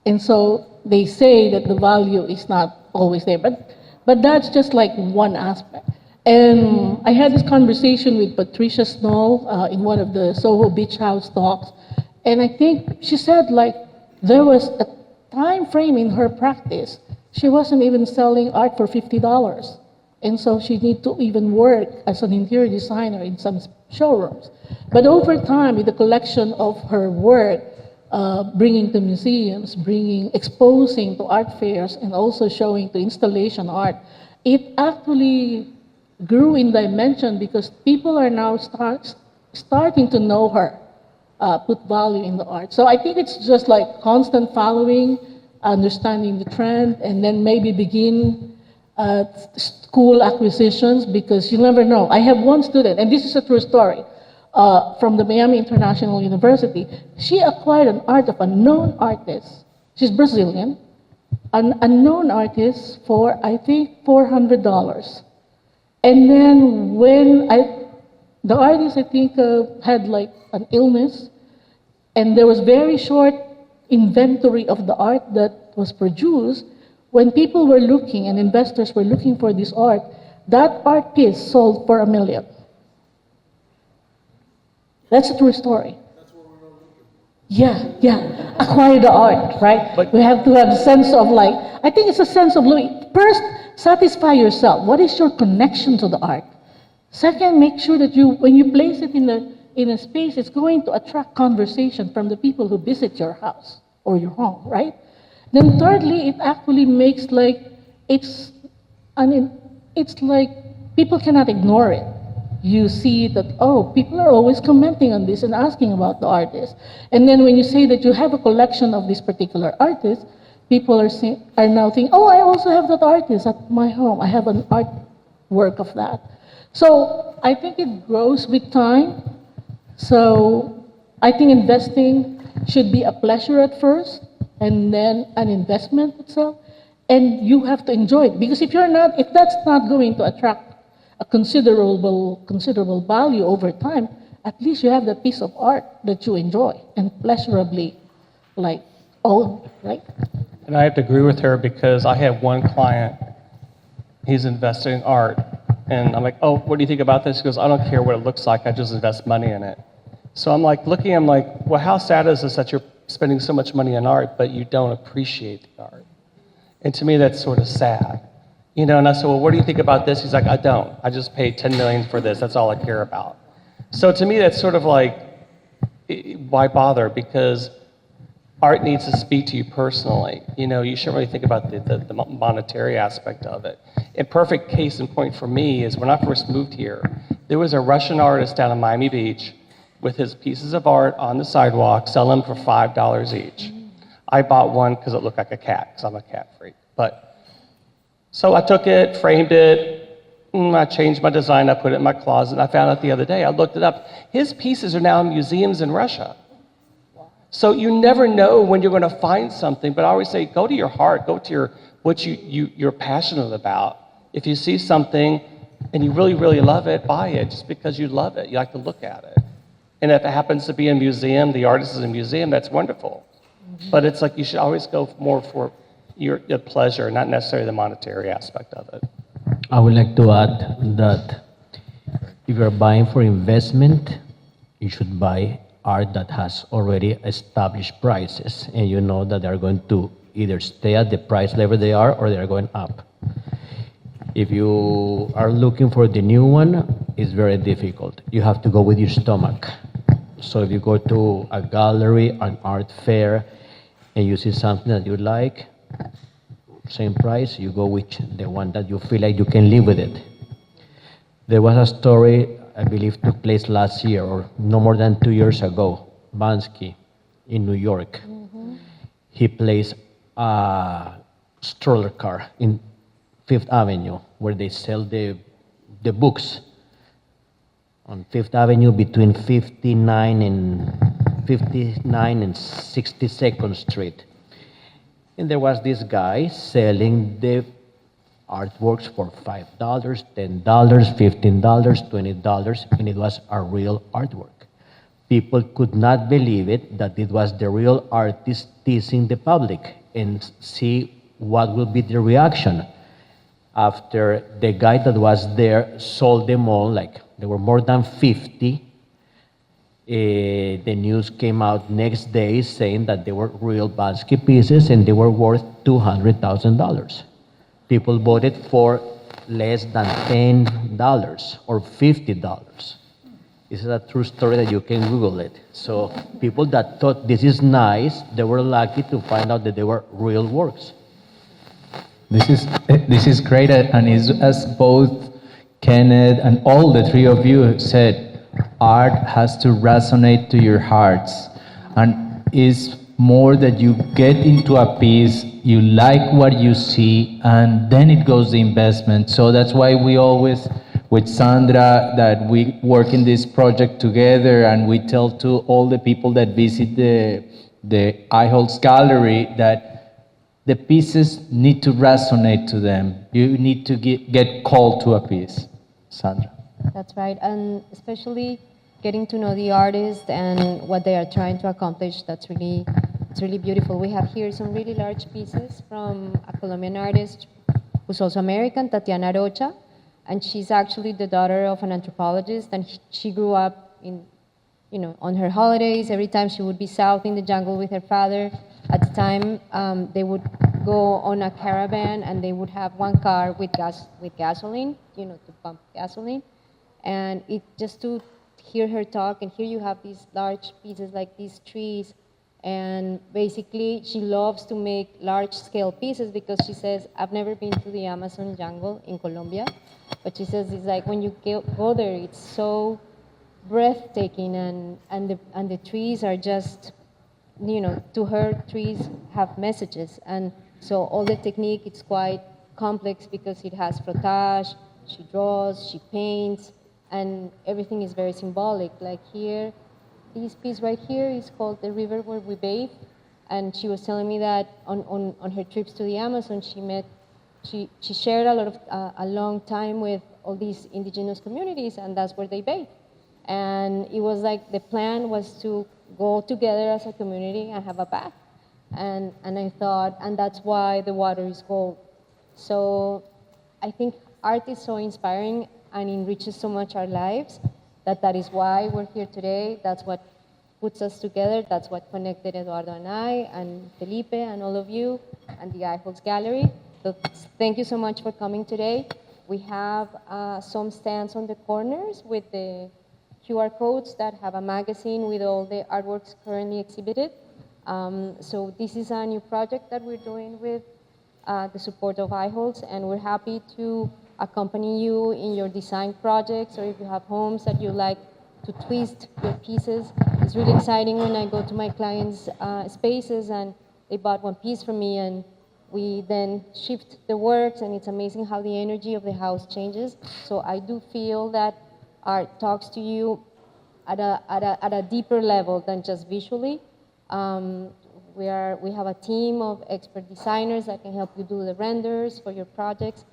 [SPEAKER 6] And so they say that the value is not always there, but that's just like one aspect. And I had this conversation with Patricia Snow in one of the Soho Beach House talks, and I think she said like there was a time frame in her practice, she wasn't even selling art for $50. And so she need to even work as an interior designer in some showrooms. But over time, with the collection of her work, bringing to museums, exposing to art fairs, and also showing to installation art, it actually grew in dimension because people are now starting to know her, put value in the art. So I think it's just like constant following, understanding the trend, and then maybe begin school acquisitions, because you never know. I have one student, and this is a true story, from the Miami International University. She acquired an art of a known artist. She's Brazilian, an unknown artist for, I think, $400. And then when the artist, I think, had like an illness, and there was very short inventory of the art that was produced. When people were looking and investors were looking for this art, that art piece sold for $1 million. That's a true story. Yeah. Acquire the art, right? But we have to have a sense of like, I think it's a sense of looking. First, satisfy yourself. What is your connection to the art? Second, make sure that when you place it in a space, it's going to attract conversation from the people who visit your house or your home, right? Then thirdly, it actually makes like, it's like people cannot ignore it. You see that, oh, people are always commenting on this and asking about the artist. And then when you say that you have a collection of this particular artist, people are now thinking, oh, I also have that artist at my home. I have an artwork of that. So I think it grows with time. So I think investing should be a pleasure at first, and then an investment itself, and you have to enjoy it. Because if that's not going to attract a considerable value over time, at least you have that piece of art that you enjoy and pleasurably like own, right?
[SPEAKER 5] And I have to agree with her because I have one client, he's investing in art, and I'm like, oh, what do you think about this? He goes, I don't care what it looks like, I just invest money in it. So I'm like looking at him like, well, how sad is this that you're spending so much money on art, but you don't appreciate the art? And to me, that's sort of sad. You know, and I said, well, what do you think about this? He's like, I don't. I just paid $10 million for this. That's all I care about. So to me, that's sort of like, why bother? Because art needs to speak to you personally. You know, you shouldn't really think about the monetary aspect of it. A perfect case in point for me is when I first moved here, there was a Russian artist down in Miami Beach with his pieces of art on the sidewalk, selling them for $5 each. I bought one because it looked like a cat, because I'm a cat freak. So I took it, framed it, I changed my design, I put it in my closet, and I found out the other day, I looked it up. His pieces are now in museums in Russia. So you never know when you're going to find something, but I always say, go to your heart, go to what you're passionate about. If you see something and you really, really love it, buy it just because you love it. You like to look at it. And if it happens to be a museum, the artist is in a museum, that's wonderful. But it's like you should always go more for your pleasure, not necessarily the monetary aspect of it.
[SPEAKER 4] I would like to add that if you're buying for investment, you should buy art that has already established prices, and you know that they're going to either stay at the price level they are or they're going up. If you are looking for the new one, it's very difficult. You have to go with your stomach. So if you go to a gallery, an art fair, and you see something that you like, same price, you go with the one that you feel like you can live with it. There was a story, I believe, took place last year or no more than 2 years ago, Bansky in New York. He placed a stroller car in Fifth Avenue where they sell the books on Fifth Avenue between 59 and 62nd Street. And there was this guy selling the artworks for $5, $10, $15, $20, and it was a real artwork. People could not believe it, that it was the real artist teasing the public, and see what will be the reaction. After the guy that was there sold them all, like there were more than 50, the news came out next day saying that they were real Bansky pieces and they were worth $200,000. People bought it for less than $10 or $50. This is a true story that you can Google it. So people that thought this is nice, they were lucky to find out that they were real works.
[SPEAKER 1] This is great, and as both Kenneth and all the three of you said, art has to resonate to your hearts, and is more that you get into a piece, you like what you see, and then it goes the investment. So that's why we always, with Sandra, that we work in this project together, and we tell to all the people that visit the Eichholtz Gallery that the pieces need to resonate to them. You need to get called to a piece. Sandra.
[SPEAKER 2] That's right, and especially getting to know the artist and what they are trying to accomplish. It's really beautiful. We have here some really large pieces from a Colombian artist who's also American, Tatiana Rocha, and she's actually the daughter of an anthropologist, and she grew up in, on her holidays. Every time she would be south in the jungle with her father. At the time, they would go on a caravan, and they would have one car with gasoline, to pump gasoline. And it just to hear her talk, and here you have these large pieces like these trees, and basically she loves to make large-scale pieces because she says, I've never been to the Amazon jungle in Colombia, but she says it's like when you go there, it's so breathtaking, and the trees are just, to her, trees have messages, and so all the technique, it's quite complex because it has frottage, she draws, she paints, and everything is very symbolic. Like here, this piece right here is called The River Where We Bathe, and she was telling me that on her trips to the Amazon, she shared a long time with all these indigenous communities, and that's where they bathe. And it was like the plan was to go together as a community and have a bath. And I thought, and that's why the water is gold. So I think art is so inspiring and enriches so much our lives that is why we're here today. That's what puts us together. That's what connected Eduardo and I and Felipe and all of you and the Eichholtz Gallery. So thank you so much for coming today. We have some stands on the corners with the QR codes that have a magazine with all the artworks currently exhibited. So this is a new project that we're doing with the support of Eichholtz, and we're happy to accompany you in your design projects, or if you have homes that you like to twist your pieces. It's really exciting when I go to my clients' spaces and they bought one piece from me, and we then shift the works, and it's amazing how the energy of the house changes. So I do feel that art talks to you at a deeper level than just visually. We have a team of expert designers that can help you do the renders for your projects,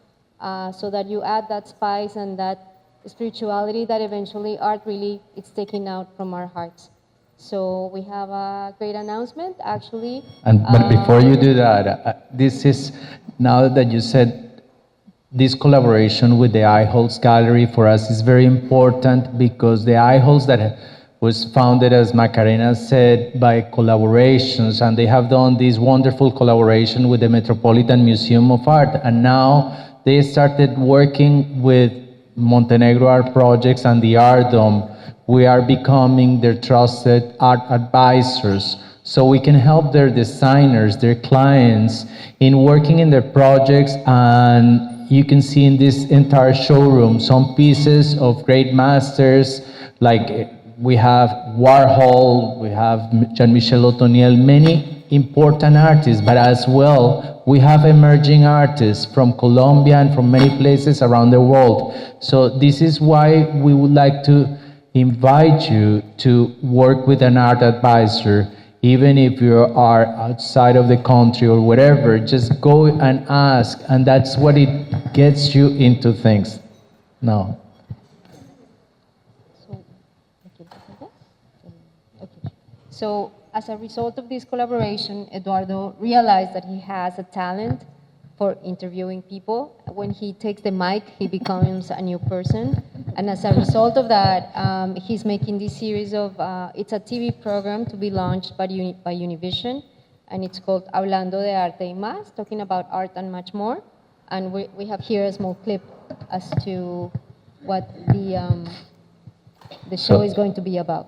[SPEAKER 2] so that you add that spice and that spirituality that eventually art really is taking out from our hearts. So we have a great announcement, actually.
[SPEAKER 1] But before you do that, this is, now that you said this collaboration with the Eichholtz Gallery for us is very important, because the Eichholtz that was founded, as Macarena said, by collaborations, and they have done this wonderful collaboration with the Metropolitan Museum of Art, and now they started working with Montenegro Art Projects and the Art Dome. We are becoming their trusted art advisors, so we can help their designers, their clients, in working in their projects. And you can see in this entire showroom some pieces of great masters, like we have Warhol, we have Jean-Michel Otoniel, many important artists, but as well, we have emerging artists from Colombia and from many places around the world. So this is why we would like to invite you to work with an art advisor even if you are outside of the country or whatever, just go and ask, and that's what it gets you into things. No.
[SPEAKER 2] So as a result of this collaboration, Eduardo realized that he has a talent for interviewing people. When he takes the mic, he becomes a new person. And as a result of that, he's making this series of, it's a TV program to be launched by Univision, and it's called Hablando de Arte y Más, talking about art and much more. And we have here a small clip as to what the show is going to be about.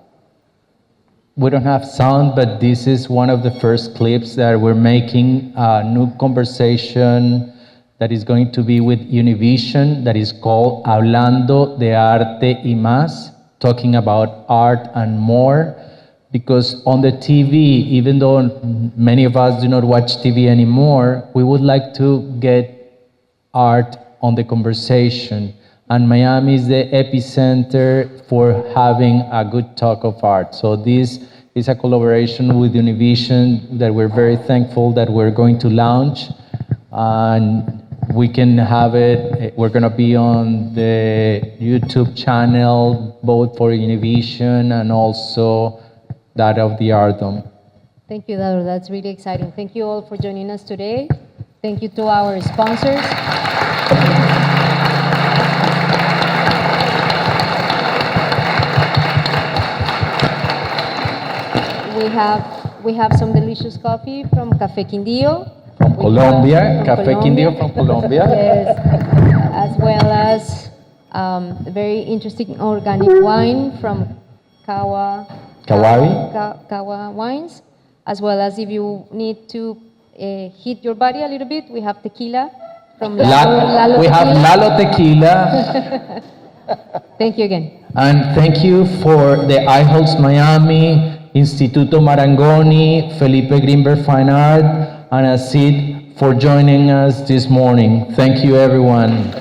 [SPEAKER 1] We don't have sound, but this is one of the first clips that we're making, a new conversation that is going to be with Univision, that is called Hablando de Arte y Más, talking about art and more. Because on the TV, even though many of us do not watch TV anymore, we would like to get art on the conversation. And Miami is the epicenter for having a good talk of art. So this is a collaboration with Univision that we're very thankful that we're going to launch. And we can have it, we're gonna be on the YouTube channel, both for Univision and also that of the Art Dome.
[SPEAKER 2] Thank you, Eduardo. That's really exciting. Thank you all for joining us today. Thank you to our sponsors. We have some delicious coffee from Café Quindío.
[SPEAKER 1] From Colombia, Café Quindío from Colombia.
[SPEAKER 2] Yes, as well as a very interesting organic wine from Kawa Wines, as well as if you need to heat your body a little bit, we have tequila from Lalo
[SPEAKER 1] we have
[SPEAKER 2] Tequila.
[SPEAKER 1] Lalo Tequila.
[SPEAKER 2] Thank you again.
[SPEAKER 1] And thank you for the Eichholtz Miami, Instituto Marangoni, Felipe Grimberg Fine Art, and ASID for joining us this morning. Thank you, everyone.